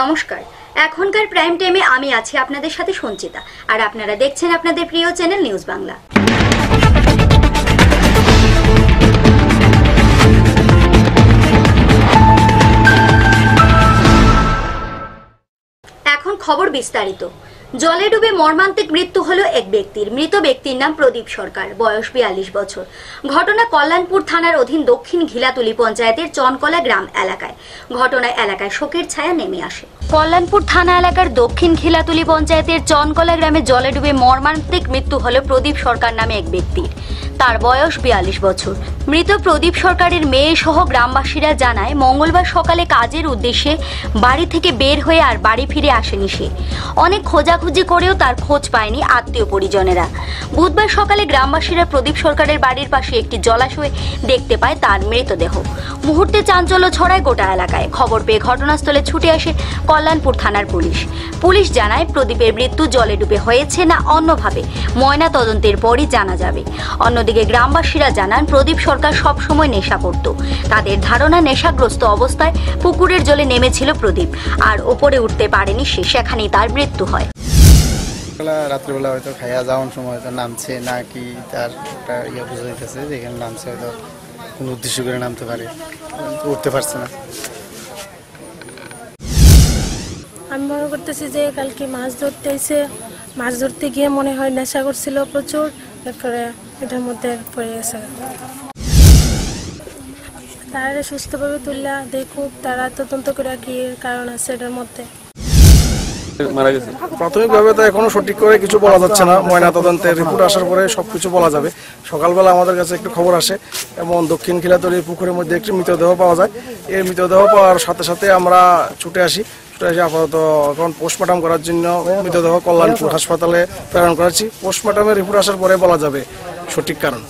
নমস্কার, এখনকার প্রাইম টাইমে আমি আছি আপনাদের সাথে সঞ্চিতা, আর আপনারা দেখছেন আপনাদের প্রিয় চ্যানেল নিউজ বাংলা। এখন খবর বিস্তারিত। জলে ডুবে মর্মান্তিক মৃত্যু হলো এক ব্যক্তির। মৃত ব্যক্তির নাম প্রদীপ সরকার, বয়স 42 বছর। ঘটনা কল্যাণপুর থানার অধীন দক্ষিণ ঘিলাতুলি পঞ্চায়েতের চনকলা গ্রাম এলাকায়। ঘটনায় এলাকায় শোকের ছায়া নেমে আসে। কল্যাণপুর থানা এলাকার দক্ষিণ ঘিলাতুলি পঞ্চায়েতের চনকলা গ্রামে জলে ডুবে মর্মান্তিক মৃত্যু হলো প্রদীপ সরকার নামে এক ব্যক্তির। তার বয়স 42 বছর। মৃত প্রদীপ সরকারের মেয়ে সহ গ্রামবাসীরা জানায়, মঙ্গলবার সকালে কাজের উদ্দেশ্যে বাড়ি থেকে বের হয়ে আর বাড়ি ফিরে আসেনি সে। অনেক খোঁজাখুঁজি করেও তার খোঁজ পায়নি আত্মীয় পরিজনেরা। বুধবার সকালে গ্রামবাসীরা প্রদীপ সরকারের বাড়ির পাশে একটি জলাশয়ে দেখতে পায় তার মৃতদেহ। মুহূর্তে চাঞ্চল্য ছড়ায় গোটা এলাকায়। খবর পেয়ে ঘটনাস্থলে ছুটে আসে কল্যাণপুর থানার পুলিশ জানায়, প্রদীপের মৃত্যু জলে ডুবে হয়েছে না অন্যভাবে ময়না তদন্তের পরই জানা যাবে। অন্যদিকে গ্রামবাসীরা জানান, প্রদীপ সরকার সবসময় নেশা করত। তাদের ধারণা, নেশাগ্রস্ত অবস্থায় পুকুরের জলে নেমেছিল প্রদীপ, আর ওপরে উঠতে পারেনি সে, সেখানেই তার মৃত্যু হয়। রাত্রিবেলা হয়তো খাইয়া যাওয়ার সময় হয়তো নামছে নাকি তার একটা বুঝা যাইতেছে যে এখানে নামছে, হয়তো কোনো উদ্দেশ্য করে নামতে পারে, উঠতে পারছে না। আমি মনে করতেছি যে কালকে মাছ ধরতে এসে মাছ ধরতে গিয়ে মনে হয় নেশা করছিল প্রচুর, তারপরে এটার মধ্যে পড়ে গেছে। তারা সুস্থভাবে তুললা দেখুক, তারা তদন্ত করে কি কারণ আছে এটার মধ্যে। প্রাথমিকভাবে তো এখনো সঠিক করে কিছু বলা যাচ্ছে না। ময়না তদন্তের রিপোর্ট আসার পরে সবকিছু বলা যাবে। সকালবেলা আমাদের কাছে একটু খবর আসে এবং দক্ষিণ খিলাতলি পুকুরের মধ্যে একটি মৃতদেহ পাওয়া যায়। এই মৃতদেহ পাওয়ার সাথে সাথে আমরা ছুটে আসি। আপাতত এখন পোস্টমর্টম করার জন্য মৃতদেহ কল্যাণপুর হাসপাতালে প্রেরণ করেছি। পোস্টমর্টমের রিপোর্ট আসার পরে বলা যাবে সঠিক কারণ।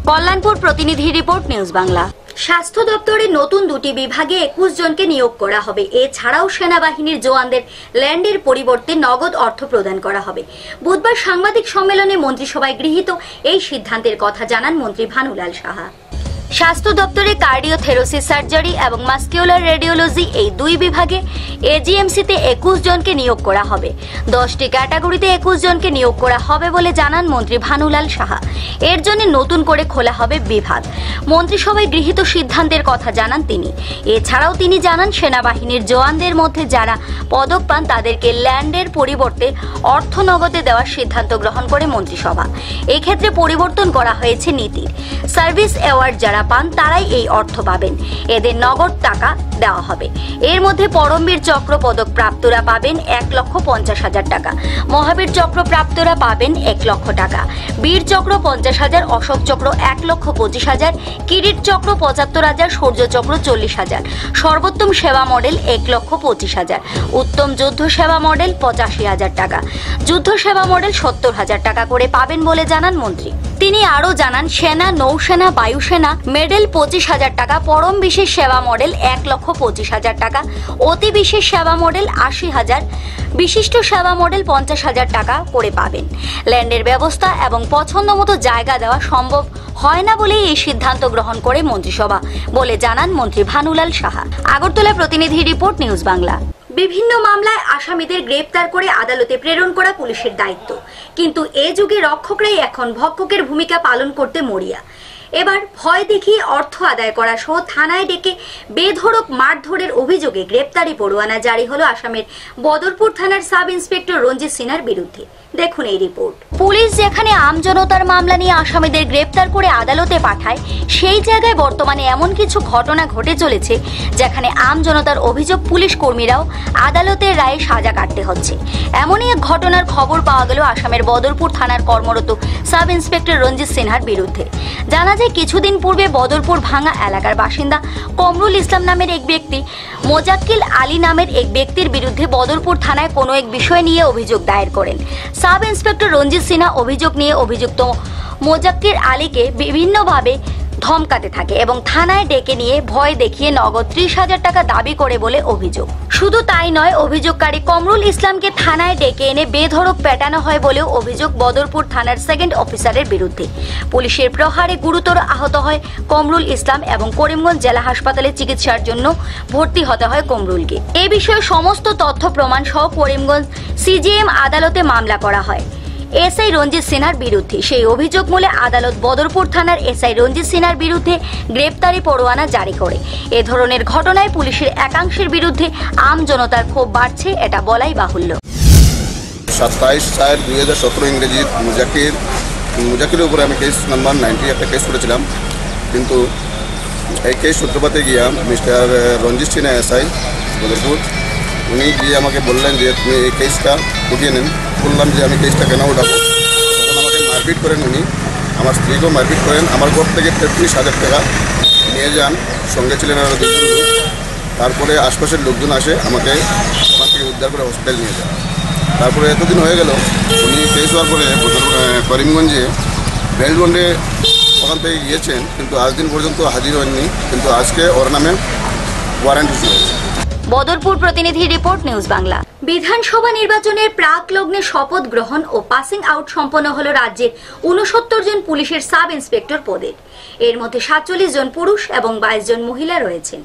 কল্যাণপুর প্রতিনিধি রিপোর্ট, নিউজ বাংলা। স্বাস্থ্য দপ্তরে নতুন দুটি বিভাগে 21 জনকে নিয়োগ করা হবে। এছাড়াও সেনাবাহিনীর জওয়ানদের ল্যান্ডের পরিবর্তে নগদ অর্থ প্রদান করা হবে। বুধবার সাংবাদিক সম্মেলনে মন্ত্রিসভায় গৃহীত এই সিদ্ধান্তের কথা জানান মন্ত্রী ভানুলাল সাহা। স্বাস্থ্য দপ্তরে কার্ডিওথেরাসি সার্জারি এবং মাস্কিউলার রেডিওলজি এই দুই বিভাগে এজিএমসিতে 21 জনকে নিয়োগ করা হবে। 10টি ক্যাটাগরিতে 21 জনকে নিয়োগ করা হবে বলে জানান মন্ত্রী ভানুলাল সাহা। এর জন্য নতুন করে খোলা হবে বিভাগ। মন্ত্রিসভায় গৃহীত সিদ্ধান্তের কথা জানান তিনি। এছাড়াও তিনি জানান, সেনাবাহিনীর জওয়ানদের মধ্যে যারা পদক পান তাদেরকে ল্যান্ডের পরিবর্তে অর্থ নগদে দেওয়ার সিদ্ধান্ত গ্রহণ করে মন্ত্রিসভা। এই ক্ষেত্রে পরিবর্তন করা হয়েছে নীতির। সার্ভিস অ্যাওয়ার্ড যারা পান তারাই এই অর্থ পাবেন। এদের নগদ টাকা দেওয়া হবে। এর মধ্যে পরমবীর চক্র পদক প্রাপ্তরা পাবেন 1,50,000 টাকা, মহাবীর চক্র প্রাপ্তরা পাবেন 1 লক্ষ টাকা, বীর চক্র 50,000, অশোক চক্র 1,25,000, কিরিট চক্র 75,000, সূর্য চক্র 40,000, সর্বোত্তম সেবা মডেল 1,25,000, উত্তম যুদ্ধ সেবা মডেল 85,000 টাকা, যুদ্ধ সেবা মডেল 70,000 টাকা করে পাবেন বলে জানান মন্ত্রী। তিনি আরও জানান, সেনা, নৌসেনা, বায়ুসেনা মেডেল 25,000 টাকা, পরম বিশেষ সেবা মডেল 1,25,000 টাকা, অতি বিশেষ সেবা মডেল 80,000, বিশিষ্ট সেবা মডেল 50,000 টাকা করে পাবেন। ল্যান্ডের ব্যবস্থা এবং পছন্দ মতো জায়গা দেওয়া সম্ভব হয় না বলেই এই সিদ্ধান্ত গ্রহণ করে মন্ত্রিসভা বলে জানান মন্ত্রী ভানুলাল সাহা। আগরতলা প্রতিনিধি রিপোর্ট, নিউজ বাংলা। বিভিন্ন মামলায় আসামিদের গ্রেপ্তার করে আদালতে প্রেরণ করা পুলিশের দায়িত্ব, কিন্তু এ যুগে রক্ষকরাই এখন ভক্ষকের ভূমিকা পালন করতে মরিয়া। এবার ভয় দেখিয়ে অর্থ আদায় করা সহ থানায় ডেকে বেধড়ক মারধরের অভিযোগে গ্রেপ্তারি পরোয়ানা জারি হলো আসামের বদরপুর থানার সাব ইন্সপেক্টর রঞ্জিত সিনহার বিরুদ্ধে। দেখুন এই রিপোর্ট। পুলিশ যেখানে আমজনতার মামলা নিয়ে আসামিদের গ্রেপ্তার করে আদালতে পাঠায়, সেই জায়গায় বর্তমানে এমন কিছু ঘটনা ঘটে চলেছে যেখানে আমজনতার অভিযোগ পুলিশ কর্মীরাও আদালতের রায়ে সাজা কাটতে হচ্ছে। এমনই এক ঘটনার খবর পাওয়া গেল আসামের বদরপুর থানার কর্মরত সাব ইন্সপেক্টর রঞ্জিত সিনহার বিরুদ্ধে। জানা যায়, কিছুদিন পূর্বে বদরপুর ভাঙা এলাকার বাসিন্দা কমরুল ইসলাম নামের এক ব্যক্তি মোজাক্কিল আলী নামের এক ব্যক্তির বিরুদ্ধে বদরপুর থানায় কোনো এক বিষয় নিয়ে অভিযোগ দায়ের করেন। সাব ইন্সপেক্টর রঞ্জিত সিনহা অভিযোগ নিয়ে অভিযুক্ত মোজাক্কির আলীকে বিভিন্নভাবে ধমকাতে থাকে এবং থানায় ডেকে নিয়ে ভয় দেখিয়ে নগদ 30,000 টাকা দাবি করে বলে অভিযোগ। শুধু তাই নয়, অভিযোগকারী কমরুল ইসলামকে থানায় ডেকে এনে বেধড়ক পেটানো হয় বলেও অভিযোগ বদরপুর থানার সেকেন্ড অফিসারের বিরুদ্ধে। পুলিশের প্রহারে গুরুতর আহত হয় কমরুল ইসলাম এবং করিমগঞ্জ জেলা হাসপাতালে চিকিৎসার জন্য ভর্তি হতে হয় কমরুলকে। এ বিষয়ে সমস্ত তথ্য প্রমাণ সহ করিমগঞ্জ সিজিএম আদালতে মামলা করা হয় এসআই রঞ্জিত সিনহার বিরুদ্ধে। সেই অভিযোগ মূলে আদালত বদরপুর থানার এসআই রঞ্জিত সিনহার বিরুদ্ধে গ্রেপ্তারি পরোয়ানা জারি করে। এ ধরনের ঘটনায় পুলিশের একাংশের বিরুদ্ধে আম জনতার ক্ষোভ বাড়ছে, এটা বলাই বাহুল্য। 27/4/2017 ইংরেজি মুজাকিরের উপরে আমি কেস নাম্বার 90 একটা কেস করেছিলাম, কিন্তু এই কেস সূত্রপাতে গিয়া মিস্টার রঞ্জিত সিনহা এসআই বদরপুর উনি গিয়ে আমাকে বললেন যে তুমি এই কেসটা উঠিয়ে নেন। বললাম যে আমি কেসটা কেন উঠাবো, তখন আমাকে মারপিট করেন উনি, আমার স্ত্রীকেও মারপিট করেন। আমার ঘর থেকে 33,000 টাকা নিয়ে যান, সঙ্গে ছিলেন আরও 2 জন লোক। তারপরে আশপাশের লোকজন আসে আমাকে ওখান থেকে উদ্ধার করে হসপিটাল নিয়ে যান। তারপরে এতদিন হয়ে গেল, উনি কেস হওয়ার পরে করিমগঞ্জে বেলবন্ডে ওখান থেকে গিয়েছেন, কিন্তু আজ দিন পর্যন্ত হাজির হননি। কিন্তু আজকে ওর নামে ওয়ারেন্ট ইস্যু হয়েছে। বদরপুর প্রতিনিধি রিপোর্ট, নিউজ বাংলা। বিধানসভা নির্বাচনের প্রাক লগ্নে শপথ গ্রহণ ও পাসিং আউট সম্পন্ন হল রাজ্যের 69 জন পুলিশের সাব ইন্সপেক্টর পদের। এর মধ্যে 47 জন পুরুষ এবং 22 জন মহিলা রয়েছেন।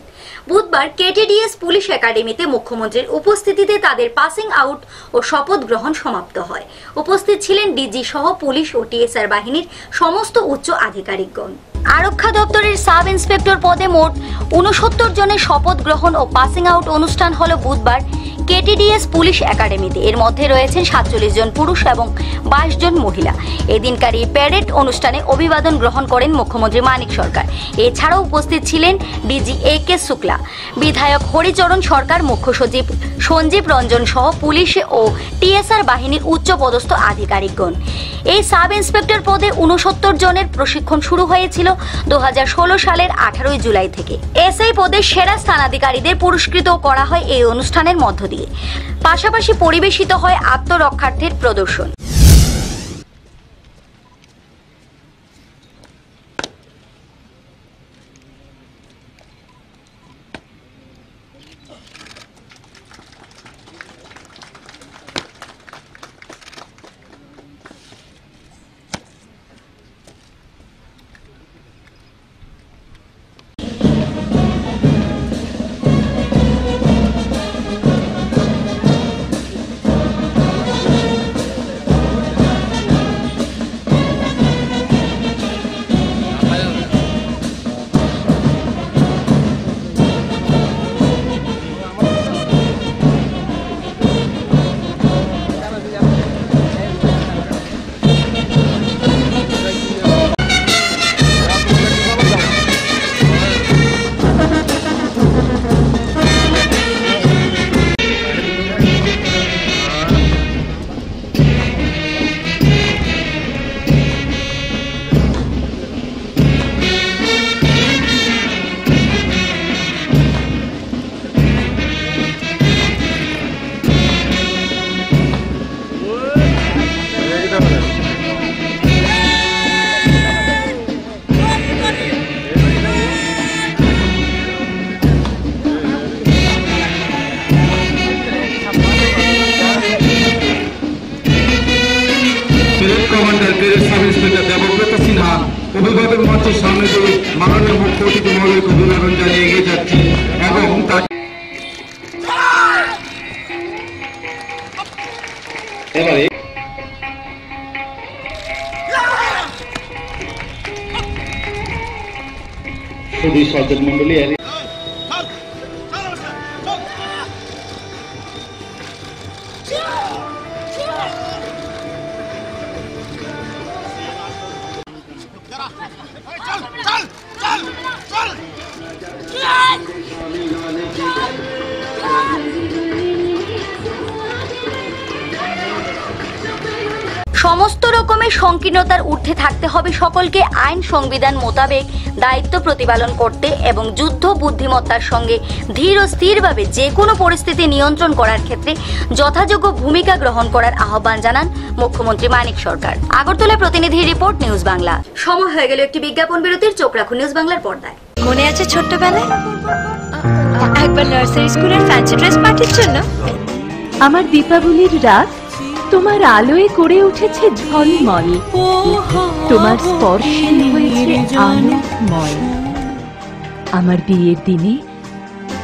বুধবার কেটিডিএস পুলিশ একাডেমিতে মুখ্যমন্ত্রীর উপস্থিতিতে তাদের পাসিং আউট ও শপথ গ্রহণ সমাপ্ত হয়। উপস্থিত ছিলেন ডিজি সহ পুলিশ ও টিএসআর বাহিনীর সমস্ত উচ্চ আধিকারিকগণ। আরক্ষা দপ্তরের সাব ইন্সপেক্টর পদে মোট 69 জনের শপথ গ্রহণ ও পাসিং আউট অনুষ্ঠান হল বুধবার কেটিডিএস পুলিশ একাডেমিতে। এর মধ্যে রয়েছেন 47 জন পুরুষ এবং 22 জন মহিলা। এদিনকার এই প্যারেড অনুষ্ঠানে অভিবাদন গ্রহণ করেন মুখ্যমন্ত্রী মানিক সরকার। এছাড়াও উপস্থিত ছিলেন ডিজি AK শুক্লা, বিধায়ক হরিচরণ সরকার, মুখ্য সচিব সঞ্জীব রঞ্জন সহ পুলিশ ও টিএসআর বাহিনীর উচ্চপদস্থ আধিকারিকগণ। এই সাব ইন্সপেক্টর পদে 69 জনের প্রশিক্ষণ শুরু হয়েছিল 2016 সালের 18 জুলাই থেকে। এসআই পদে সেরা স্থানাধিকারীদের পুরস্কৃত করা হয় এই অনুষ্ঠানের মধ্য দিয়ে। পাশাপাশি পরিবেশিত হয় আত্মরক্ষার্থের প্রদর্শন। অভিভাবক মঞ্চের সামনে দিয়ে মাননীয় মুখ্য অতিথি মহোদয়কে অভিনন্দন জানিয়ে এগিয়ে যাচ্ছি এবং এবারে সুধী সজ্জন মন্ডলী সমস্ত রকমের সংকীর্ণতার ঊর্ধ্বে থাকতে হবে সকলকে, আইন সংবিধান মোতাবেক দায়িত্ব প্রতিপালন করতে এবং যুদ্ধ বুদ্ধিমত্তার সঙ্গে ধীর ও স্থিরভাবে যে কোনো পরিস্থিতি নিয়ন্ত্রণ করার ক্ষেত্রে যথাযোগ্য ভূমিকা গ্রহণ করার আহ্বান জানান মুখ্যমন্ত্রী মানিক সরকার। আগরতলা প্রতিনিধি রিপোর্ট, নিউজ বাংলা। সময় হয়ে গেল একটি বিজ্ঞাপন বিরতির। চোখ রাখুন নিউজ বাংলার পর্দায়। মনে আছে ছোট্টবেলায় একবার নার্সারি স্কুলের ফ্যান্সি ড্রেস পার্টির জন্য? আমার দীপাবলির রাত তোমার আলোয় করে উঠেছে ঝলমল, তোমার স্পর্শে হয়েছে আলোকময়। আমার বিয়ের দিনে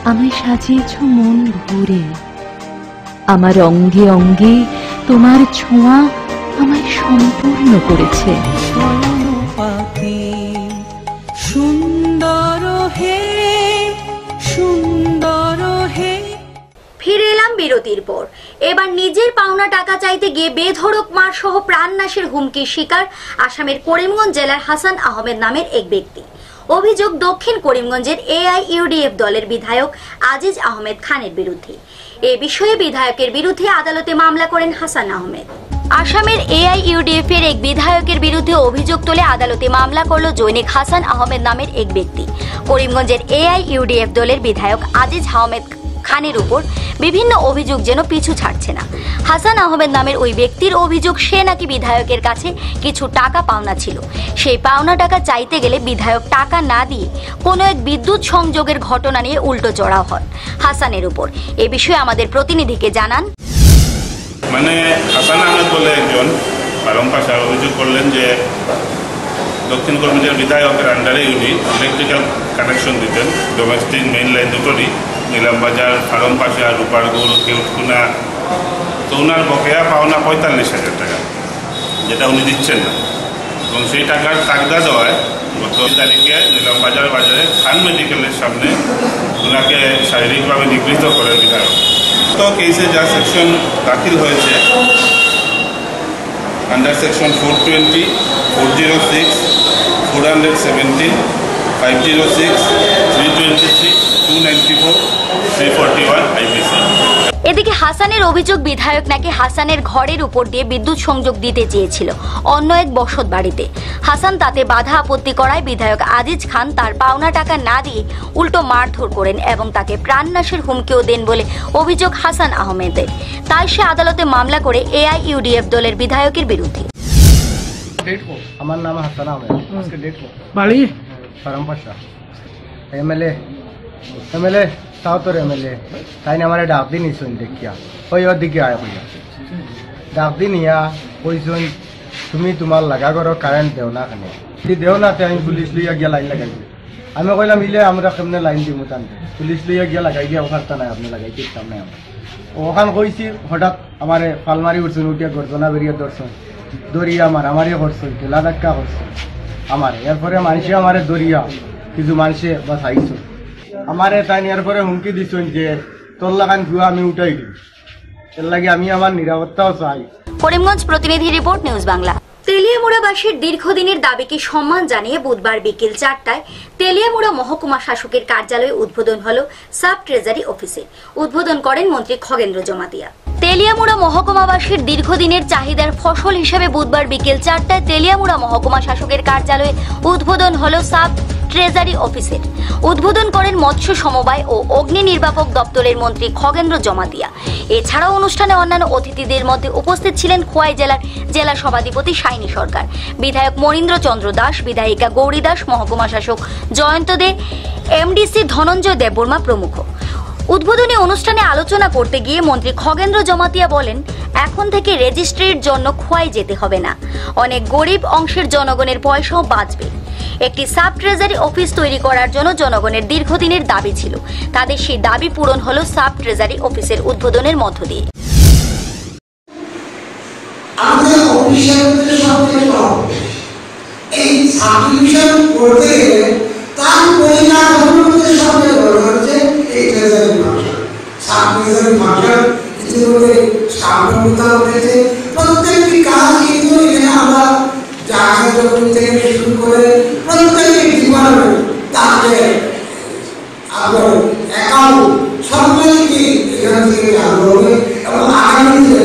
আমায় সাজিয়েছ মন ভরে, আমার অঙ্গে অঙ্গে তোমার ছোঁয়া আমায় সম্পূর্ণ করেছে। সুন্দর হে সুন্দর হে। ফিরে এলাম বিরতির পর। এবার নিজের পাওনা টাকা চাইতে গিয়ে বেধড়ক মার সহ প্রাণনাশের হুমকির শিকার আসামের করিমগঞ্জ জেলার হাসান আহমেদ নামের এক ব্যক্তি। অভিযোগ দক্ষিণ করিমগঞ্জের AIUDF দলের বিধায়ক আজিজ আহমেদ খানের বিরুদ্ধে। এ বিষয়ে বিধায়কের বিরুদ্ধে আদালতে মামলা করেন হাসান আহমেদ। আসামের AIUDF এর এক বিধায়কের বিরুদ্ধে অভিযোগ তুলে আদালতে মামলা করল জৈনিক হাসান আহমেদ নামের এক ব্যক্তি। করিমগঞ্জের AIUDF দলের বিধায়ক আজিজ আহমেদ খানের উপর বিভিন্ন অভিযোগ যেন পিছু ছাড়ছে না। হাসান আহমেদ নামের ওই ব্যক্তির অভিযোগ, সে নাকি বিধায়কের কাছে কিছু টাকা পাওনা ছিল। সেই পাওনা টাকা চাইতে গেলে বিধায়ক টাকা না দিয়ে কোনো এক বিদ্যুৎ সংযোগের ঘটনা নিয়ে উল্টো চড়াও হন হাসানের উপর। এ বিষয়ে আমাদের প্রতিনিধিকে জানান। মানে হাসান আহমেদ বলে একজন পালং পাশার অভিযোগ করলেন যে দক্ষিণ করিমগঞ্জের বিধায়কের আন্ডারে উনি ইলেকট্রিক্যাল কানেকশন দিতেন ডোমেস্টিক মেইন লাইন দুটোরই, নীলামবাজার, ফারম পাশা, রূপারগুল, কেউটকুনা। তো ওনার বকেয়া পাওনা 45,000 টাকা, যেটা উনি দিচ্ছেন না। এবং সেই টাকার তাগদা দেওয়ায় গত তারিখে নীলামবাজার বাজারে খান মেডিকেলের সামনে ওনাকে শারীরিকভাবে নিগৃহীত করে বিধায়ক। তো কেসে যা সেকশন দাখিল হয়েছে আন্ডার সেকশন 420, 406, 417, 506, 323, 294, 341 IPC। এদিকে হাসানের অভিযোগ, বিধায়ক নাকি হাসানের ঘরের উপর দিয়ে বিদ্যুৎ সংযোগ দিতে চেয়েছিল অন্য এক বসত বাড়িতে। হাসান তাতে বাধা আপত্তি করায় বিধায়ক আজিজ খান তার পাওনা টাকা না দিয়ে উল্টো মারধর করেন এবং তাকে প্রাণনাশের হুমকিও দেন বলে অভিযোগ হাসান আহমেদের। তাই সে আদালতে মামলা করে AIUDF দলের বিধায়কের বিরুদ্ধে। আমার নাম হাসান আহমেদ, বাড়ি ফারামপাশা। এমএলএ সাউথর এমএলএ তাই না আমার ডাক দিন ইসুন দেখিয়া ওই ওর দিকে আয়া কইয়া ডাক দিন ইয়া কইসুন তুমি তোমার লাগা করো কারেন্ট দেও না কেন, দেও না আমি পুলিশ লইয়া গিয়া লাইন লাগাই দিই। আমি কইলাম ইলে আমরা কেমনে লাইন দিব টানতে, পুলিশ লইয়া গিয়া লাগাই দিয়া ওখানটা নাই, আপনি লাগাই দিতাম নাই। আমরা ওখান কইছি, হঠাৎ আমার ফালমারি উঠছেন, উঠিয়া গর্জনা বেরিয়ে ধরছেন, দরিয়া মারামারি করছেন, ঠেলা ধাক্কা করছেন আমার। এরপরে মানুষে আমারে দরিয়া কিছু মানুষে বা চাইছো আমারে তাই এরপরে হুমকি দিচ্ছেন যে তোর লাগান গুয়া আমি উঠাই দিই। এর লাগে আমি আমার নিরাপত্তাও চাই। করিমগঞ্জ প্রতিনিধি রিপোর্ট, নিউজ বাংলা। তেলিয়ামুড়াবাসীর দীর্ঘদিনের দাবিকে সম্মান জানিয়ে বুধবার বিকেল 4টায় তেলিয়ামুড়া মহকুমা শাসকের কার্যালয়ে উদ্বোধন হল সাব ট্রেজারি অফিসের। উদ্বোধন করেন মন্ত্রী খগেন্দ্র জমাতিয়া। তেলিয়ামুড়া মহকুমাবাসীর দীর্ঘদিনের চাহিদার ফসল হিসেবে বুধবার বিকেল 4টায় তেলিয়ামুড়া মহকুমা শাসকের কার্যালয়ে উদ্বোধন হল সাব ট্রেজারি অফিসের। উদ্বোধন করেন মৎস্য সমবায় ও অগ্নি নির্বাপক দপ্তরের মন্ত্রী খগেন্দ্র জমাতিয়া। এছাড়াও অনুষ্ঠানে অন্যান্য অতিথিদের মধ্যে উপস্থিত ছিলেন খোয়াই জেলার জেলা সভাধিপতি সাইনী সরকার, বিধায়ক মনীন্দ্র চন্দ্র দাস, বিধায়িকা গৌরী দাস, মহকুমা শাসক জয়ন্ত দে, MDC ধনঞ্জয় দেববর্মা প্রমুখ। উদ্বোধনী অনুষ্ঠানে আলোচনা করতে গিয়ে মন্ত্রী খগেন্দ্র জমাতিয়া বলেন, এখন থেকে রেজিস্ট্রির জন্য খোয়াই যেতে হবে না, অনেক গরিব অংশের জনগণের পয়সাও বাঁচবে। একটি সাব ট্রেজারি অফিস তৈরি করার জন্য জনগণের দীর্ঘদিনের দাবি ছিল, তাদের সেই দাবি পূরণ হলো সাব ট্রেজারি অফিসের উদ্বোধনের মধ্য দিয়ে। আমাদের অফিসারদের সাথে এই সাবডিভিশন করতে গেলে তার পরিণামের সাথে হচ্ছে এই treasury marshal. Sub treasury marshal ইতিমধ্যে স্থাপন হয়েছে। প্রত্যেকটি কাজ কিন্তু এখানে আমরা জাহাজ জমি থেকে শুরু করে প্রত্যেকটি ডিপার্টমেন্ট তাদের আবার অ্যাকাউন্ট সবগুলোকে এখান থেকে চালু হবে এবং আগামী দিনে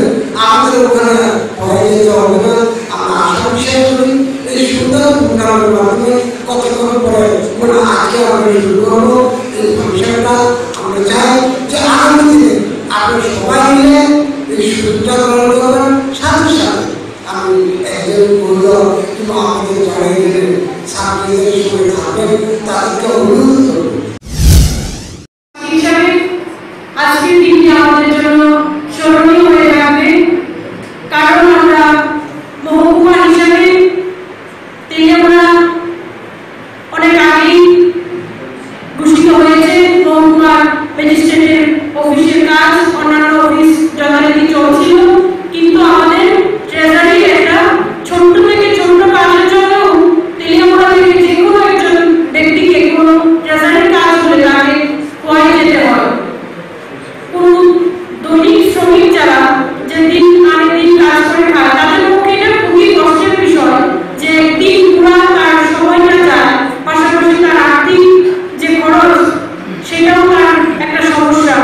আমাদের ওখানে হয়ে যেতে হবে না। দেওয়ার মাধ্যমে কতক্ষণ পরে মানে আজকে আমরা শুরু করবো এই ফাংশনটা। আমরা চাই যে আগামী দিনে আপনারা সবাই মিলে এই সুযোগটা গ্রহণ করবেন। সাথে সাথে আমি একজন বন্ধু কিংবা আমাদের যারা ছাত্রীদের সঙ্গে থাকবেন তাদেরকে অনুরোধ করবেন হিসাবে আজকের দিনটি আমাদের জন্য স্মরণীয় হয়ে থাকবে, কারণ আমরা মহকুমা হিসাবে তেলিয়ামুড়া অনেক আগেই ঘোষিত হয়েছে। মহকুমার ম্যাজিস্ট্রেটের অফিসের কাজ অন্যান্য অফিস যথারীতি চলছিল, কিন্তু আমাদের ট্রেজারির একটা ছোট্ট থেকে ছোট্ট কাজের জন্য তেলিয়ামুড়া থেকে যে কোনো একজন ব্যক্তিকে কোনো ট্রেজারির কাজ করে তাকে খোয়াই যেতে হয়। কোনো দৈনিক শ্রমিক যারা যে দিন আনে দিন কাজ করে খায় তাদের পক্ষে এটা খুবই কষ্টের বিষয় যে দিন পুরা তার সময়টা যায়, পাশাপাশি তার আর্থিক যে খরচ সেটাও তার একটা সমস্যা।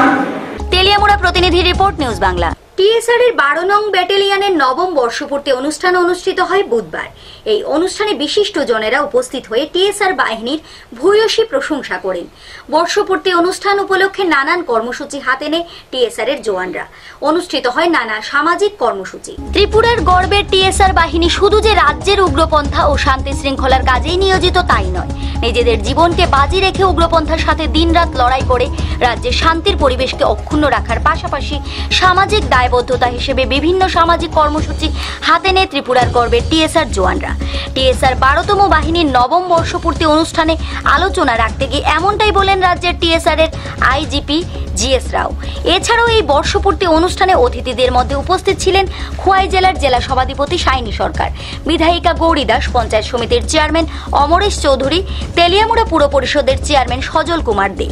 তেলিয়ামুড়া প্রতিনিধি রিপোর্ট, নিউজ বাংলা। টিএসআর এর 12 নং ব্যাটালিয়নের নবম বর্ষপূর্তি অনুষ্ঠান অনুষ্ঠিত হয় বুধবার। এই অনুষ্ঠানে বিশিষ্ট জনেরা উপস্থিত হয়ে টিএসআর বাহিনীর ভূয়সী প্রশংসা করেন। বর্ষপূর্তি অনুষ্ঠান উপলক্ষে নানান কর্মসূচি হাতে নেয় টিএসআর এর জওয়ানরা। অনুষ্ঠিত হয় নানা সামাজিক কর্মসূচি। ত্রিপুরার গর্বের টিএসআর বাহিনী শুধু যে রাজ্যের উগ্রপন্থা ও শান্তি শৃঙ্খলার কাজেই নিয়োজিত তাই নয়, নিজেদের জীবনকে বাজি রেখে উগ্রপন্থার সাথে দিনরাত লড়াই করে রাজ্যের শান্তির পরিবেশকে অক্ষুণ্ণ রাখার পাশাপাশি সামাজিক দায়বদ্ধতা হিসেবে বিভিন্ন সামাজিক কর্মসূচি হাতে নেয় ত্রিপুরার গর্বের টিএসআর জওয়ানরা। টিএসআর 12তম বাহিনীর নবম বর্ষপূর্তি অনুষ্ঠানে আলোচনা রাখতে গিয়ে এমনটাই বলেন রাজ্যের টিএসআর এর আইজিপি জিএস রাও। এছাড়াও এই বর্ষপূর্তি অনুষ্ঠানে অতিথিদের মধ্যে উপস্থিত ছিলেন খোয়াই জেলার জেলা সভাধিপতি সাইনি সরকার, বিধায়িকা গৌরী দাস, পঞ্চায়েত সমিতির চেয়ারম্যান অমরেশ চৌধুরী, তেলিয়ামুড়া পুর পরিষদের চেয়ারম্যান সজল কুমার দে,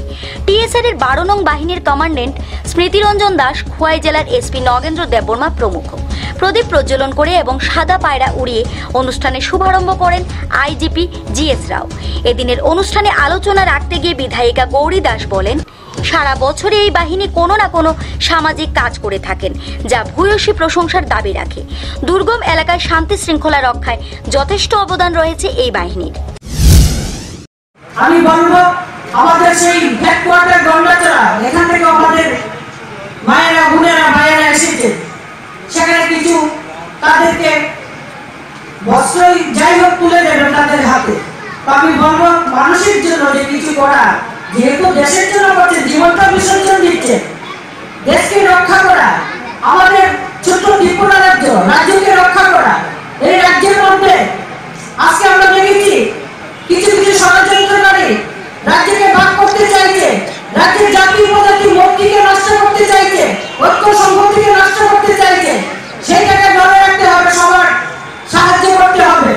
টিএসআর এর 12 নং বাহিনীর কমান্ডেন্ট স্মৃতিরঞ্জন দাস, খোয়াই জেলার এসপি নগেন্দ্র দেববর্মা প্রমুখ। প্রদীপ প্রজ্বলন করে এবং সাদা পায়রা উড়িয়ে অনুষ্ঠানের শুভারম্ভ করেন আইজিপি জিএস রাও। এদিনের অনুষ্ঠানে আলোচনা রাখতে গিয়ে বিধায়িকা গৌরী দাস বলেন, সারা বছরে এই বাহিনী কোনো না কোনো সামাজিক কাজ করে থাকেন, যা ভূয়সী প্রশংসার দাবি রাখে। দুর্গম এলাকায় শান্তি শৃঙ্খলা রক্ষায় যথেষ্ট অবদান রয়েছে এই বাহিনীর। আমি বলবো আমাদের সেই হেডকোয়ার্টার গন্ডাচড়া, এখান থেকে আমাদের মায়েরা, বোনেরা, ভাইয়েরা এসেছে, সেখানে কিছু তাদেরকে বস্ত্রই যাই হোক তুলে দেবেন তাদের হাতে। আমি বলবো মানুষের জন্য যে কিছু করা, যেহেতু দেশের জন্য করছে, জীবনটা বিসর্জন দিচ্ছে, দেশকে রক্ষা করা, আমাদের ছোট্ট ত্রিপুরা রাজ্যকে রক্ষা করা। এই রাজ্যের মধ্যে আজকে আমরা দেখেছি কিছু কিছু ষড়যন্ত্রকারী রাজ্যকে ভাগ করতে চাইছে, রাজ্যের জাতি উপজাতি মূর্তিকে নষ্ট করতে চাইছে, ঐক্য সংহতিকে নষ্ট করতে চাইছে। সেইটাকে ধরে রাখতে হবে, সবার সাহায্য করতে হবে।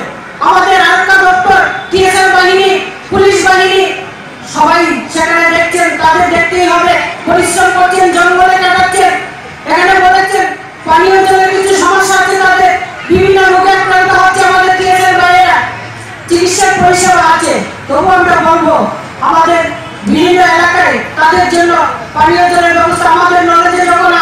আমাদের আরক্ষা দপ্তর, টিএসআর বাহিনী, পুলিশ বাহিনী সবাই সেখানে দেখছেন, তাদের দেখতেই হবে। পরিশ্রম করছেন, জঙ্গলে কাটাচ্ছেন। এখানে বলেছেন পানীয় জলের কিছু সমস্যা আছে, তাদের বিভিন্ন রোগে আক্রান্ত হচ্ছে আমাদের টিএসআর ভাইয়েরা, চিকিৎসার পরিষেবা আছে। তবু আমরা বলবো আমাদের বিভিন্ন এলাকায় তাদের জন্য পানীয় জলের ব্যবস্থা আমাদের নলেজে যখন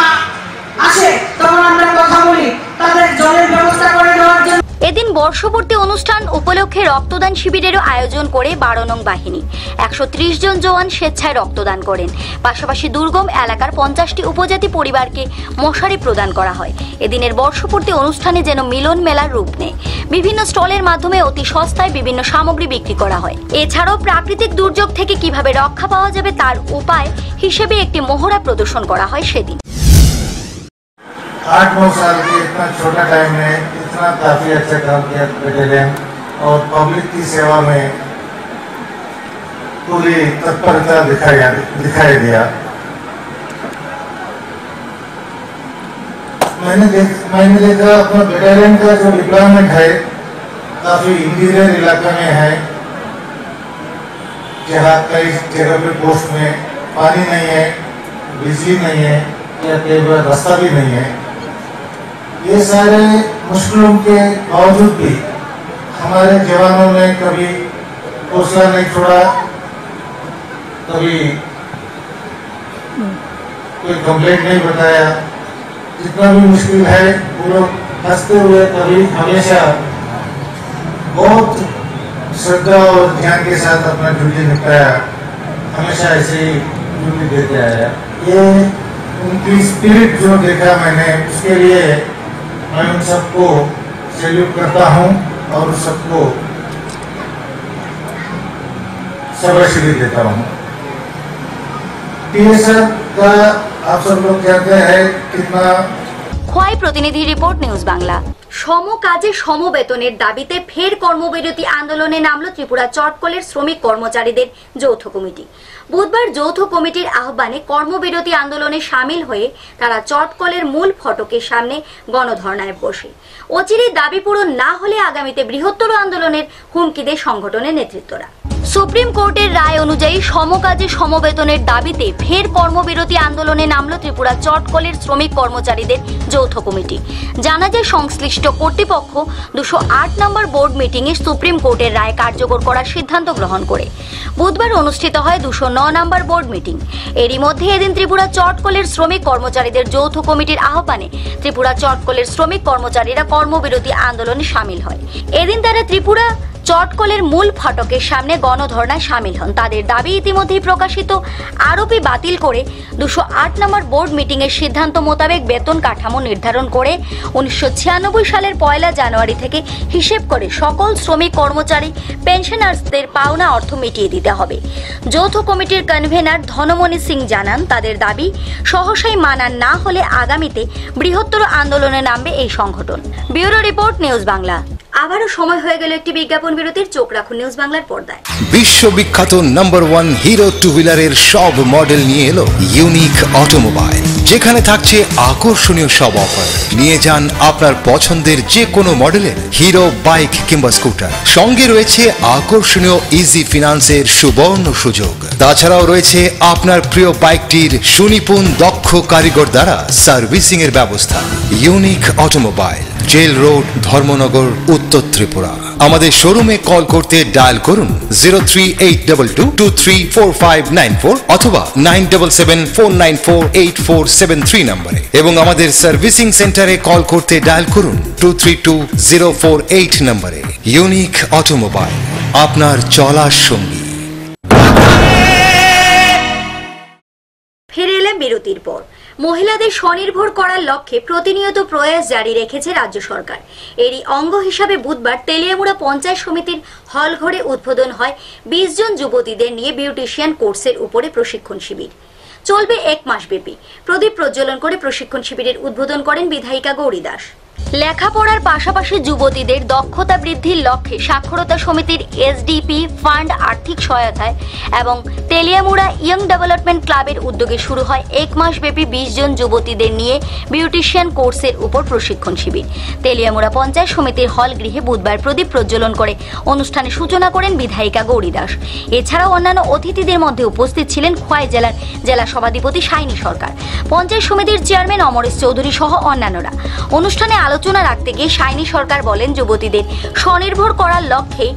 আসে তখন আমরা কথা বলি তাদের জলের ব্যবস্থা করে দেওয়ার জন্য। এদিন বর্ষপূর্তি অনুষ্ঠান উপলক্ষে রক্তদান শিবিরেরও আয়োজন করে 12 নং বাহিনী। 130 জন জওয়ান স্বেচ্ছায় রক্তদান করেন। পাশাপাশি দুর্গম এলাকার 50টি উপজাতি পরিবারকে মশারি প্রদান করা হয়। এদিনের বর্ষপূর্তি অনুষ্ঠানে যেন মিলন মেলার রূপ নেয়। বিভিন্ন স্টলের মাধ্যমে অতি সস্তায় বিভিন্ন সামগ্রী বিক্রি করা হয়। এছাড়াও প্রাকৃতিক দুর্যোগ থেকে কিভাবে রক্ষা পাওয়া যাবে তার উপায় হিসেবে একটি মহড়া প্রদর্শন করা হয় সেদিন। 8-9 साल के इतना छोटा टाइम में इतना काफी अच्छा काम किया बटालियन और पब्लिक की सेवा में पूरी तत्परता दिखाई दिया। मैंने देखा अपना बटालियन का जो डिप्लॉयमेंट है काफी इंटीरियर इलाका में है, जहाँ कई जगह पे पोस्ट में पानी नहीं है, बिजली नहीं है या कई बार रास्ता भी नहीं है। ये सारे मुश्किलों के बावजूद भी हमारे जवानों ने कभी हौसला नहीं छोड़ा, कभी कोई कंप्लेंट नहीं बताया। जितना भी मुश्किल है वो लोग हंसते हुए कभी हमेशा बहुत श्रद्धा और ध्यान के साथ अपना ड्यूटी निपटाया, हमेशा ऐसे ही ड्यूटी देते आया। ये उनकी स्पिरिट जो देखा मैंने, उसके लिए मैं उन सबको सैल्यूट करता हूँ और सबको शाबाशी देता हूँ। टीएसआर का आप सब लोग जानते हैं कितना। খোয়াই প্রতিনিধি রিপোর্ট নিউজ বাংলা। সম কাজে সম বেতনের দাবিতে ফের কর্মবিরতি আন্দোলনে নামলো ত্রিপুরা চটকলের শ্রমিক কর্মচারীদের যৌথ কমিটি। বুধবার যৌথ কমিটির আহ্বানে কর্মবিরতি আন্দোলনে সামিল হয়ে তারা চটকলের মূল ফটকের সামনে গণধর্নায় বসে অচিরেই দাবি পূরণ না হলে আগামীতে বৃহত্তর আন্দোলনের হুমকি দেয় সংগঠনের নেতৃত্বরা। সুপ্রিম কোর্টের রায় অনুযায়ী সমকাজে সমবেতনের দাবিতে ফের কর্মবিরতি আন্দোলনে নামল ত্রিপুরা চটকলের শ্রমিক কর্মচারীদের যৌথ কমিটি। জানা যায় সংশ্লিষ্ট কর্তৃপক্ষ 208 নম্বর বোর্ড মিটিংয়ে সুপ্রিম কোর্টের রায় কার্যকর করার সিদ্ধান্ত গ্রহণ করে বুধবার অনুষ্ঠিত হয় 209 নম্বর বোর্ড মিটিং। এরই মধ্যে এদিন ত্রিপুরা চটকলের শ্রমিক কর্মচারীদের যৌথ কমিটির আহ্বানে ত্রিপুরা চটকলের শ্রমিক কর্মচারীরা কর্মবিরতি আন্দোলনে সামিল হয়। এদিন তারা ত্রিপুরা চটকলের মূল ফটকের সামনে গণধর্নায় সামিল হন। তাদের দাবি ইতিমধ্যেই প্রকাশিত আরোপি বাতিল করে 208 নম্বর বোর্ড মিটিং এর সিদ্ধান্ত মোতাবেক বেতন কাঠামো নির্ধারণ করে 1996 সালের 1 জানুয়ারি থেকে হিসেব করে সকল শ্রমিক কর্মচারী পেনশনার্সদের পাওনা অর্থ মিটিয়ে দিতে হবে। যৌথ কমিটির কনভেনার ধনমণি সিং জানান, তাদের দাবি সহসাই মানা না হলে আগামীতে বৃহত্তর আন্দোলনে নামবে এই সংগঠন। Bureau report news Bangla. আবারও সময় হয়ে গেল একটি বিজ্ঞাপন বিরতির। চোখ রাখুন নিউজ বাংলার পর্দায়। বিশ্ববিখ্যাত নাম্বার 1 হিরো টু হুইলারের সব মডেল নিয়ে এলো ইউনিক অটোমোবাইল, যেখানে থাকছে আকর্ষণীয় সব অফার। নিয়ে যান আপনার পছন্দের যে কোনো মডেলের হিরো বাইক কিংবা স্কুটার। সঙ্গে রয়েছে আকর্ষণীয় ইজি ফিনান্সের সুবর্ণ সুযোগ। তাছাড়াও রয়েছে আপনার প্রিয় বাইকটির সুনিপুণ দক্ষ কারিগর দ্বারা সার্ভিসিং এর ব্যবস্থা। Unique automobile, jail road, Dharmanagar, Uttar Tripura. আমাদের শোরুমে কল করতে ডায়াল করুন 038222344594 অথবা 9774948473 নম্বরে, এবং আমাদের সার্ভিসিং সেন্টারে কল করতে ডায়াল করুন 232048 নম্বরে। ইউনিক অটোমোবাইল, আপনার চলার সঙ্গী। ফিরে এলাম বিরতির পর। মহিলাদের স্বনির্ভর করার লক্ষ্যে প্রতিনিয়ত প্রয়াস জারি রেখেছে রাজ্য সরকার। এরই অঙ্গ হিসাবে বুধবার তেলিয়ামুড়া পঞ্চায়েত সমিতির হল ঘরে উদ্বোধন হয় 20 জন যুবতীদের নিয়ে বিউটিশিয়ান কোর্সের উপরে প্রশিক্ষণ শিবির। চলবে 1 মাস ব্যাপী। প্রদীপ প্রজ্বলন করে প্রশিক্ষণ শিবিরের উদ্বোধন করেন বিধায়িকা গৌরী দাস। লেখাপড়ার পাশাপাশি যুবতীদের দক্ষতা বৃদ্ধির লক্ষ্যে সাক্ষরতা সমিতির এসডিপি ফান্ড আর্থিক সহায়তায় এবং তেলিয়ামুড়া ইয়ং ডেভেলপমেন্ট ক্লাবের উদ্যোগে শুরু হয় 1 মাস ব্যাপী 20 জন যুবতীদের নিয়ে বিউটিশিয়ান কোর্সের উপর প্রশিক্ষণ শিবির। তেলিয়ামুড়া পঞ্চায়েত সমিতির হল গৃহে বুধবার প্রদীপ প্রজ্বলন করে অনুষ্ঠানের সূচনা করেন বিধায়িকা গৌরী দাস। এছাড়াও অন্যান্য অতিথিদের মধ্যে উপস্থিত ছিলেন খোয়াই জেলার জেলা সভাধিপতি সাইনি সরকার, পঞ্চায়েত সমিতির চেয়ারম্যান অমরেশ চৌধুরী সহ অন্যান্যরা। অনুষ্ঠানে আলোচনা রাখতে গিয়ে সাইনি সরকার বলেন, যুবতীদের স্বনির্ভর করার লক্ষ্যে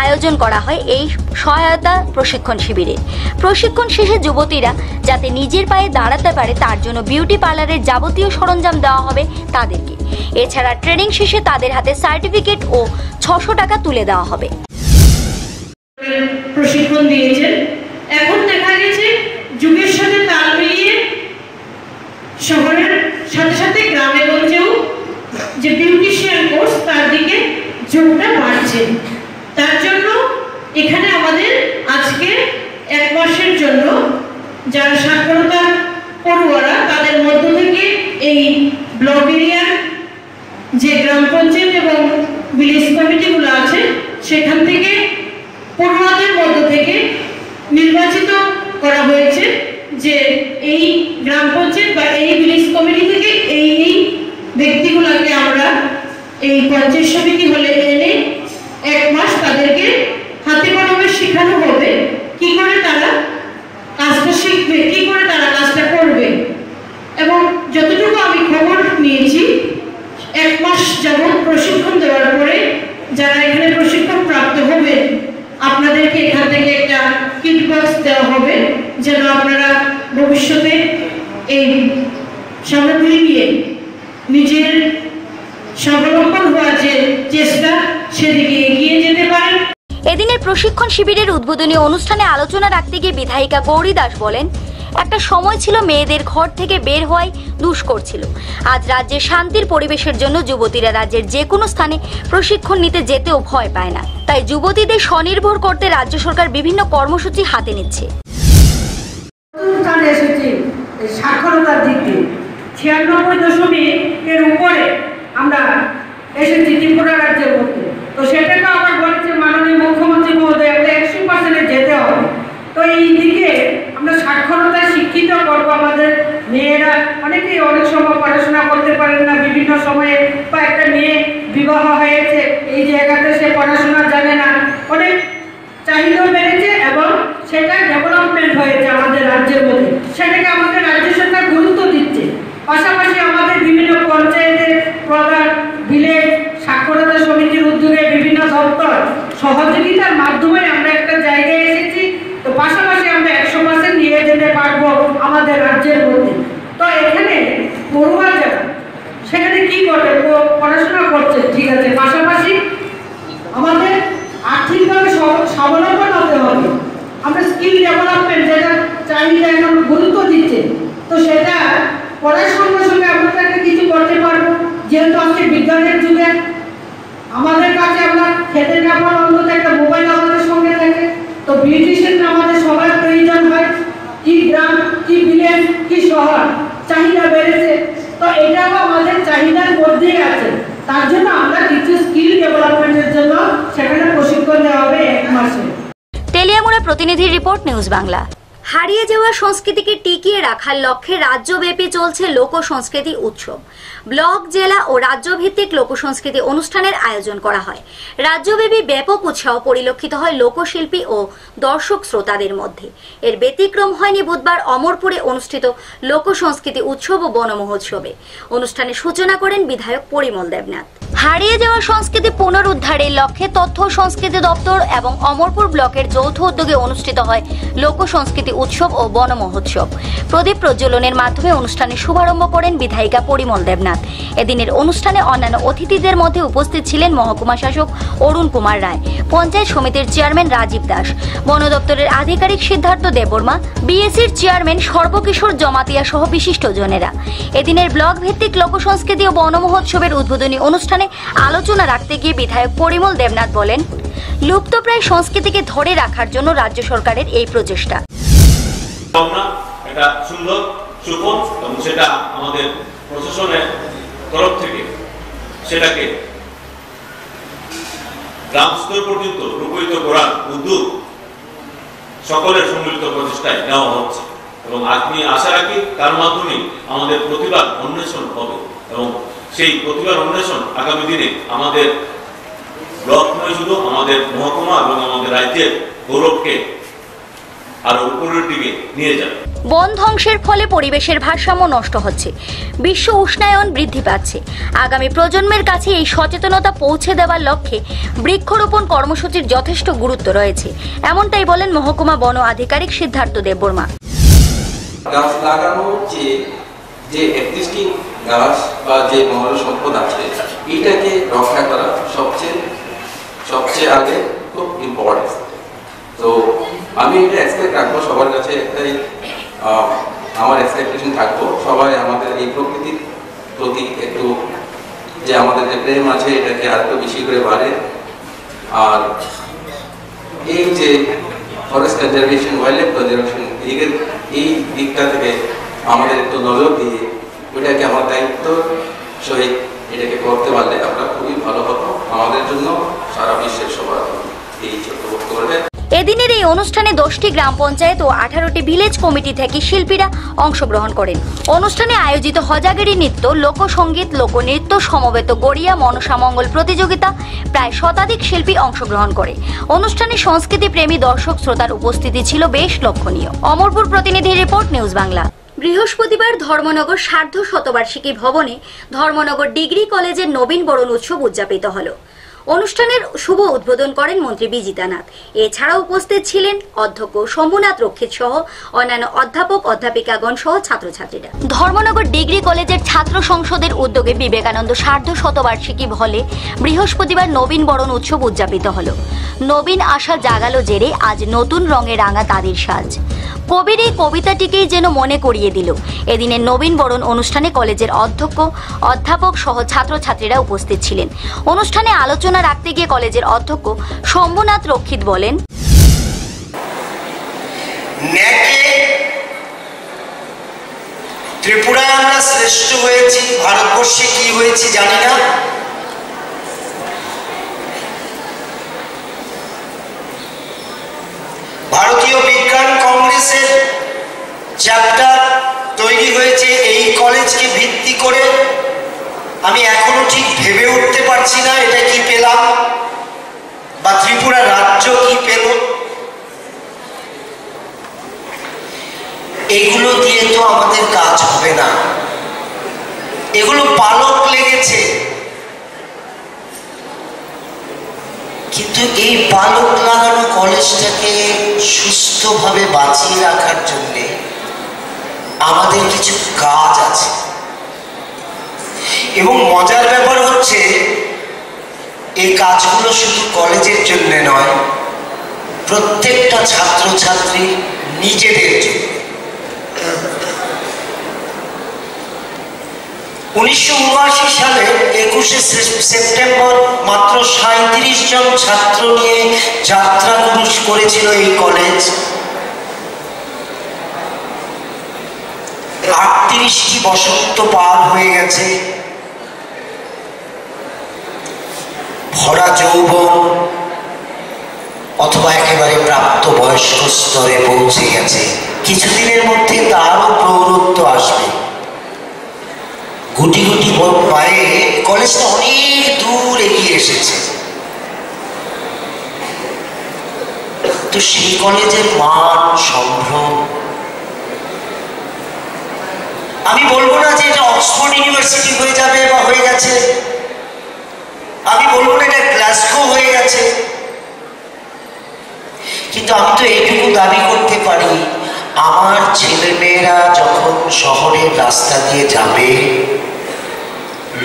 আয়োজন করা হয় এই সহায়তা প্রশিক্ষণ শিবিরের। প্রশিক্ষণ শেষে যুবতীরা যাতে নিজের পায়ে দাঁড়াতে পারে তার জন্য বিউটি পার্লারের যাবতীয় সরঞ্জাম দেওয়া হবে তাদেরকে। এছাড়া ট্রেনিং শেষে তাদের হাতে সার্টিফিকেট ও 600 টাকা তুলে দেওয়া হবে। প্রশিক্ষণ দিয়েছেন। এখন দেখা গেছে যুগের সাথে তাল মিলিয়ে শহরের সাথে সাথে গ্রামে গঞ্জেও যে বিউটিশিয়ান কোর্স তার দিকে ঝোঁকটা বাড়ছে। তার জন্য এখানে আমাদের আজকে 1 মাসের জন্য যারা সাক্ষরতা পড়ুয়ারা তাদের মধ্য থেকে এই ব্লক এরিয়ার যে গ্রাম পঞ্চায়েত এবং ভিলেজ কমিটিগুলো আছে সেখান থেকে পড়ুয়াদের মধ্য থেকে নির্বাচিত করা হয়েছে যে এই গ্রাম পঞ্চায়েত বা এই ভিলেজ কমিটি থেকে এই ব্যক্তিগুলোকে আমরা এই পঞ্চায়েত সমিতি হলে এনে 1 মাস তাদেরকে হাতে কলমে শেখানো হবে কি করে তারা কাজটা শিখবে, কি করে তারা কাজটা করবে। এবং যতটুকু আমি খবর নিয়েছি 1 মাস যাবত প্রশিক্ষণ দেওয়ার পরে যারা এখানে প্রশিক্ষণ প্রাপ্ত হবে আপনাদেরকে এখান থেকে একটা কিট বক্স দেওয়া হবে যেন আপনারা ভবিষ্যতে এই সামগ্রী নিয়ে নিজের স্বাবলম্বন হওয়ার যে চেষ্টা সেদিকে এগিয়ে যেতে পারেন। এদিনের প্রশিক্ষণ শিবিরের উদ্বোধনী অনুষ্ঠানে আলোচনা রাখতে গিয়ে বিধায়িকা গৌরী দাস বলেন, একটা সময় ছিল মেয়েদের ঘর থেকে বের হওয়াই দুষ্কর ছিল। আজ রাজ্যে শান্তির পরিবেশের জন্য যুবতীরা রাজ্যের যে কোনো স্থানে প্রশিক্ষণ নিতে যেতেও ভয় পায় না। তাই যুবতীদের স্বনির্ভর করতে রাজ্য সরকার বিভিন্ন কর্মসূচি হাতে নিচ্ছে। সাক্ষরতার দিক দিয়ে 96.এর উপরে আমরা এসেছি ত্রিপুরা রাজ্যের মধ্যে। তো সেটাকে আবার বলেছে মাননীয় মুখ্যমন্ত্রী মহোদয় 100% যেতে হবে। তো এই দিকে আমরা সাক্ষরতায় শিক্ষিত করবো আমাদের মেয়েরা। অনেকেই অনেক সময় পড়াশোনা করতে পারেন না, বিভিন্ন সময়ে বা একটা মেয়ে বিবাহ হয়েছে, এই জায়গাতে সে পড়াশোনা জানে না, অনেক চাহিদা বেড়েছে এবং সেটা ডেভেলপমেন্ট হয়েছে আমাদের রাজ্যের মধ্যে। সেটাকে আমাদের রাজ্য সরকার গুরুত্ব দিচ্ছে। পাশাপাশি আমাদের বিভিন্ন পঞ্চায়েতের প্রধান, ভিলেজ সাক্ষরতা সমিতির উদ্যোগে বিভিন্ন দপ্তর সহযোগিতার মাধ্যমে আমরা একটা জায়গায় এসেছি। তো পাশাপাশি আমরা 100% নিয়ে যেতে পারবো আমাদের রাজ্যের মধ্যে। তো এখানে পড়ুয়া যারা সেখানে কি করবে, পড়াশোনা করছে ঠিক আছে, পাশাপাশি আমাদের আর্থিকভাবে স্বাবলম্বন হতে হবে। আমরা স্কিল ডেভেলপমেন্ট যেটা চাহিদা এখন গুরুত্ব দিচ্ছে, তো সেটা পড়ার সঙ্গে সঙ্গে আমরা একটা কিছু করতে পারবো। যেহেতু আজকে বিজ্ঞানের যুগে আমাদের কাছে আমরা খেতে না পারলে অন্তত একটা মোবাইল আমাদের সঙ্গে থাকে। তো বিউটিশিয়ান আমাদের সবার প্রয়োজন হয়, কি গ্রাম কি ভিলেজ কি শহর চাহিদা বেড়েছে। তো এটাও আমাদের চাহিদার মধ্যেই আছে। তার জন্য আমরা কিছু স্কিল ডেভেলপমেন্টের জন্য সেখানে প্রশিক্ষণ দেওয়া হবে 1 মাসে। তেলিয়ামুড়া প্রতিনিধির রিপোর্ট, নিউজ বাংলা। হারিয়ে যাওয়া সংস্কৃতিকে টিকিয়ে রাখার লক্ষ্যে রাজ্যব্যাপী চলছে লোক সংস্কৃতি উৎসব। ব্লক, জেলা ও রাজ্যভিত্তিক লোক সংস্কৃতি অনুষ্ঠানের আয়োজন করা হয়। রাজ্যব্যাপী ব্যাপক উৎসাহ পরিলক্ষিত হয় লোকশিল্পী ও দর্শক শ্রোতাদের মধ্যে। এর ব্যতিক্রম হয়নি বুধবার অমরপুরে অনুষ্ঠিত লোক সংস্কৃতি উৎসব ও বনমহোৎসবে। অনুষ্ঠানের সূচনা করেন বিধায়ক পরিমল দেবনাথ। হারিয়ে যাওয়া সংস্কৃতি পুনরুদ্ধারের লক্ষ্যে তথ্য সংস্কৃতি দপ্তর এবং অমরপুর ব্লকের যৌথ উদ্যোগে অনুষ্ঠিত হয় লোক সংস্কৃতি উৎসব ও বনমহোৎসব। প্রদীপ প্রজ্বলনের মাধ্যমে অনুষ্ঠানের শুভারম্ভ করেন বিধায়িকা পরিমল দেবনাথ। এদিনের অনুষ্ঠানে অন্যান্য অতিথিদের মধ্যে উপস্থিত ছিলেন মহকুমা শাসক অরুণ কুমার রায়, পঞ্চায়েত সমিতির চেয়ারম্যান রাজীব দাস, বন দপ্তরের আধিকারিক সিদ্ধার্থ দেববর্মা, বিএসির চেয়ারম্যান সর্বকিশোর জমাতিয়া সহ বিশিষ্টজনেরা। এদিনের ব্লক ভিত্তিক লোক সংস্কৃতি ও বনমহোৎসবের উদ্বোধনী অনুষ্ঠানে আলোচনা রাখতে গিয়ে বিধায়ক পরিমল দেবনাথ বলেন, লুপ্তপ্রায় সংস্কৃতিকে ধরে রাখার জন্য রাজ্য সরকারের এই প্রচেষ্টা। এটা সুন্দর সুফল এবং সেটা আমাদের প্রশাসনের তরফ থেকে সেটাকে গ্রাম স্তর পর্যন্ত রূপায়িত করার উদ্যোগ সকলের সম্মিলিত প্রচেষ্টায় নেওয়া হচ্ছে এবং আমি আশা রাখি তার মাধ্যমে আমাদের প্রতিভার অন্বেষণ হবে এবং সেই প্রতিভার অন্বেষণ আগামী দিনে আমাদের ব্লক নয় শুধু আমাদের মহকুমা এবং আমাদের রাজ্যের গৌরবকে আরো উপরের দিকে নিয়ে যাবে। বন ধ্বংসের ফলে পরিবেশের ভারসাম্য নষ্ট হচ্ছে, বিশ্ব উষ্ণায়ন বৃদ্ধি পাচ্ছে। আগামী প্রজন্মের কাছে এই সচেতনতা পৌঁছে দেওয়ার লক্ষ্যে বৃক্ষরোপণ কর্মসূচির যথেষ্ট গুরুত্ব রয়েছে, এমনটাই বলেন মহকুমা বন আধিকারিক সিদ্ধার্থ দেববর্মা। গাছ লাগানো যে এক্সিস্টিং গাছ বা যে মহল সম্পদ আছে এটাকে রক্ষা করা সবচেয়ে আগে খুব ইম্পর্টেন্ট। তো আমি এটা এক্সপেক্ট রাখবো সবার কাছে, একটাই আমার এক্সপেকটেশন থাকবো সবাই আমাদের এই প্রকৃতির প্রতি একটু যে আমাদের যে প্রেম আছে এটাকে আর একটু বেশি করে বাড়ে। আর এই যে forest conservation, wild life conservation এই দিকটা থেকে আমাদের একটু নজর দিয়ে ওইটাকে আমার দায়িত্ব সহিত এটাকে করতে পারলে আমরা খুবই ভালো হতো আমাদের জন্য, সারা বিশ্বের সবার এই ছোট্ট বক্তব্যে। এদিনের এই অনুষ্ঠানে 10টি গ্রাম পঞ্চায়েত ও 18টি ভিলেজ কমিটি থেকে শিল্পীরা অংশগ্রহণ করেন। অনুষ্ঠানে আয়োজিত হজাগিরি নৃত্য, লোকসঙ্গীত, লোকনৃত্য, সমবেত গড়িয়া, মনসামঙ্গল প্রতিযোগিতা, প্রায় শতাধিক শিল্পী অংশগ্রহণ করে। অনুষ্ঠানে সংস্কৃতি প্রেমী দর্শক শ্রোতার উপস্থিতি ছিল বেশ লক্ষণীয়। অমরপুর প্রতিনিধির রিপোর্ট, নিউজ বাংলা। বৃহস্পতিবার ধর্মনগর সার্ধ শতবার্ষিকী ভবনে ধর্মনগর ডিগ্রি কলেজের নবীন বরণ উৎসব উদযাপিত হল। অনুষ্ঠানের শুভ উদ্বোধন করেন মন্ত্রী বিজিতা নাথ। এছাড়াও উপস্থিত ছিলেন অধ্যক্ষ শম্ভুনাথ রক্ষিত সহ অন্যান্য অধ্যাপক অধ্যাপিকাগণ সহ ছাত্রছাত্রীরা। ধর্মনগর ডিগ্রি কলেজের ছাত্র সংসদের উদ্যোগে বিবেকানন্দ সার্ধ শতবার্ষিকী হলে বৃহস্পতিবার নবীন বরণ উৎসব উদযাপিত হল। নবীন আশা জাগালো জেরে আজ নতুন রঙে রাঙা তাদের সাজ। কবির এই কবিতাটিকেই যেন মনে করিয়ে দিল। এদিনের নবীন বরণ অনুষ্ঠানে কলেজের অধ্যক্ষ অধ্যাপক সহ ছাত্রছাত্রীরা উপস্থিত ছিলেন। অনুষ্ঠানে আলোচনা রাখতে গিয়ে কলেজের অধ্যক্ষ শম্ভুনাথ রক্ষিত বলেন, ত্রিপুরায় আমরা শ্রেষ্ঠ হয়েছি, ভারতবর্ষে কি হয়েছে জানি না, ভারতীয় বিজ্ঞান কংগ্রেসের চ্যাপ্টার তৈরি হয়েছে এই কলেজকে ভিত্তি করে। আমি এখনো ঠিক ভেবে উঠতে পারছি না এটা কি পেলাম বা ত্রিপুরা রাজ্য কি পেল। এগুলো দিয়ে তো আমাদের কাজ হবে না, এগুলো পালক লেগেছে, কিন্তু এই পালক লাগানো কলেজটাকে সুস্থভাবে বাঁচিয়ে রাখার জন্য আমাদের কিছু কাজ আছে। এবং মজার ব্যাপার হচ্ছে এই কাজগুলো শুধু কলেজের জন্য নয়, প্রত্যেকটা ছাত্রছাত্রী নিজেদের জন্য। 1979 সালে 21শে সেপ্টেম্বর মাত্র 37 জন ছাত্র নিয়ে যাত্রা করেছিল এই কলেজ। 38টি বসন্ত পার হয়ে গেছে, ভরা যৌবন অথবা একেবারে প্রাপ্ত বয়স্ক স্তরে পৌঁছে গেছে। কিছুদিনের মধ্যে তারও প্রৌঢ়ত্ব আসবে। গুটি গুটি পায়ে কলেজটা অনেক দূর এগিয়ে এসেছে। তো সেই কলেজের মান সম্ভ্রম, আমি বলবো না যে এটা অক্সফোর্ড ইউনিভার্সিটি হয়ে যাবে বা হয়ে গেছে, আমি বলবো না এটা গ্লাসগো হয়ে গেছে, কিন্তু আমি তো এইটুকু দাবি করতে পারি, আমার ছেলেমেয়েরা যখন শহরের রাস্তা দিয়ে যাবে,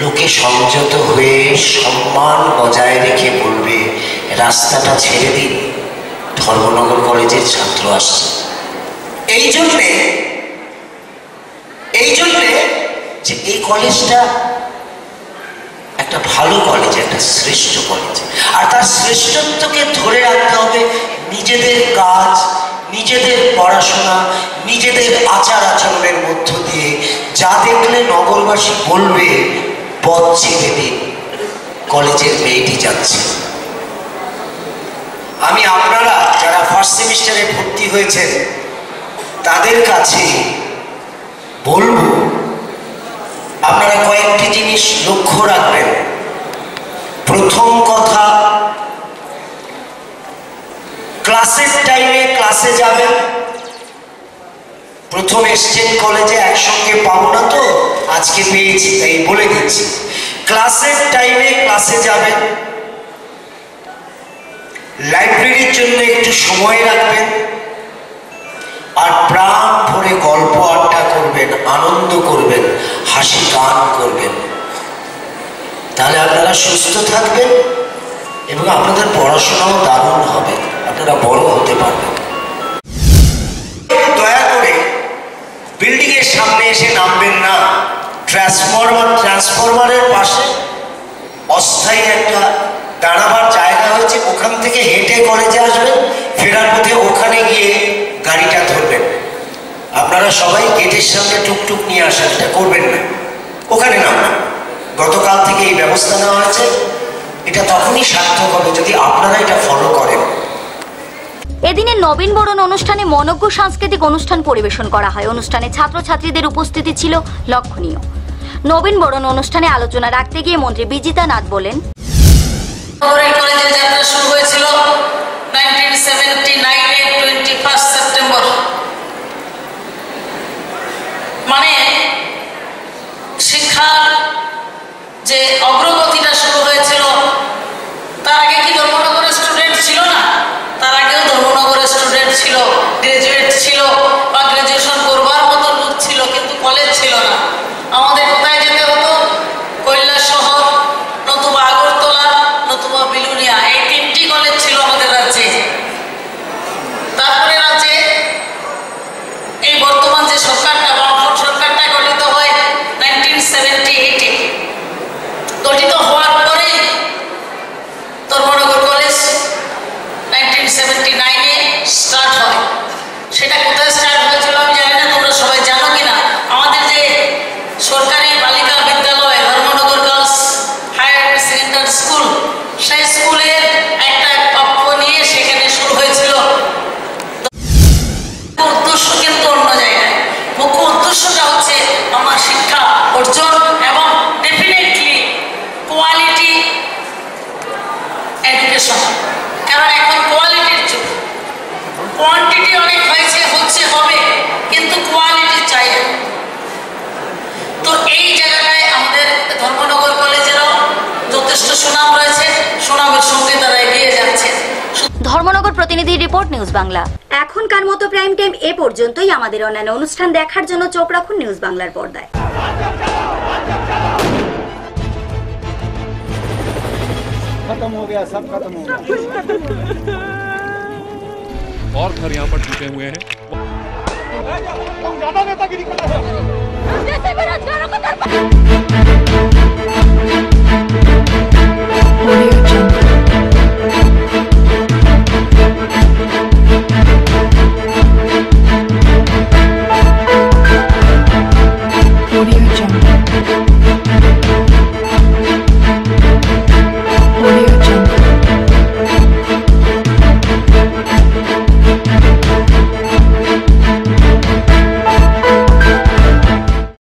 লোকে সংযত হয়ে সম্মান বজায় রেখে বলবে রাস্তাটা ছেড়ে দিন, ধর্মনগর কলেজের ছাত্র আসছে। এই জন্যে যে এই কলেজটা একটা ভালো কলেজ, একটা শ্রেষ্ঠ কলেজ, আর তার শ্রেষ্ঠত্বকে ধরে রাখতে হবে নিজেদের কাজ, নিজেদের পড়াশোনা, নিজেদের আচার আচরণের মধ্য দিয়ে। যা দেখলে নগরবাসী বলবে পথ ছেড়ে দিন, কলেজের মেয়েটি যাচ্ছে। আমি আপনারা যারা ফার্স্ট সেমিস্টারে ভর্তি হয়েছেন তাদের কাছে বলবো, আপনারা কয়েকটি জিনিস লক্ষ্য রাখবেন। প্রথম কথা, ক্লাসের টাইমে ক্লাসে যাবেন। প্রথম এসছেন কলেজে, একসঙ্গে পাবো না তো, আজকে পেয়েছি তাই বলে দিচ্ছি, ক্লাসের টাইমে ক্লাসে যাবেন। লাইব্রেরির জন্য একটু সময় রাখবেন, আর প্রাণ ভরে গল্প আড্ডা করবেন, আনন্দ করবেন, হাসি গান করবেন। তাহলে আপনারা সুস্থ থাকবেন এবং আপনাদের পড়াশোনাও দারুণ হবে, আপনারা বড় হতে পারবেন। দয়া করে বিল্ডিং এর সামনে এসে নামবেন না। ট্রান্সফরমারের পাশে অস্থায়ী একটা দাঁড়াবার জায়গা হয়েছে, ওখান থেকে হেঁটে কলেজে আসবেন, ফেরার পথে ওখানে গিয়ে গাড়িটা ধরবেন। আপনারা সবাই গেটের সামনে টুকটুক নিয়ে আসেন, এটা করবেন না, ওখানে নামবেন। গতকাল থেকে এই ব্যবস্থা নেওয়া হয়েছে, এটা তখনই সার্থক হবে যদি আপনারা এটা ফলো করেন। এদিনের নবীন বরণ অনুষ্ঠানে মনোজ্ঞ সাংস্কৃতিক অনুষ্ঠান পরিবেশন করা হয়। অনুষ্ঠানে ছাত্রছাত্রীদের উপস্থিতি ছিল লক্ষণীয়। নবীন বরণ অনুষ্ঠানে আলোচনা রাখতে গিয়ে মন্ত্রী বিজিতা নাথ বলেন, কলেজের যাত্রা শুরু হয়েছিল 1979 এর 21 সেপ্টেম্বর। মানে শিক্ষার যে অগ্রগতিটা শুরু হয়েছিল অর্জন এবং ডেফিনেটলি কোয়ালিটি এডুকেশন, কারণ এখন কোয়ালিটির যুগ। কোয়ান্টিটি অনেক হয়েছে, হচ্ছে, হবে, কিন্তু কোয়ালিটি চাই। তো এই জায়গাটায় আমাদের ধর্মনগর কলেজেরও যথেষ্ট সুনাম রয়েছে, সুনামের সঙ্গে তারা এগিয়ে যাচ্ছে। ধর্মনগর প্রতিনিধি রিপোর্ট নিউজ বাংলা। এখনকার মতো প্রাইম টাইম এ পর্যন্তই। আমাদের অন্যান্য অনুষ্ঠান দেখার জন্য চোখ রাখুন নিউজ বাংলার পর্দায়। खत्म हो गया, सब खत्म हो गया। और घर यहाँ पर टूटे हुए हैं। ज्यादा नेतागिरी कर रहे हो।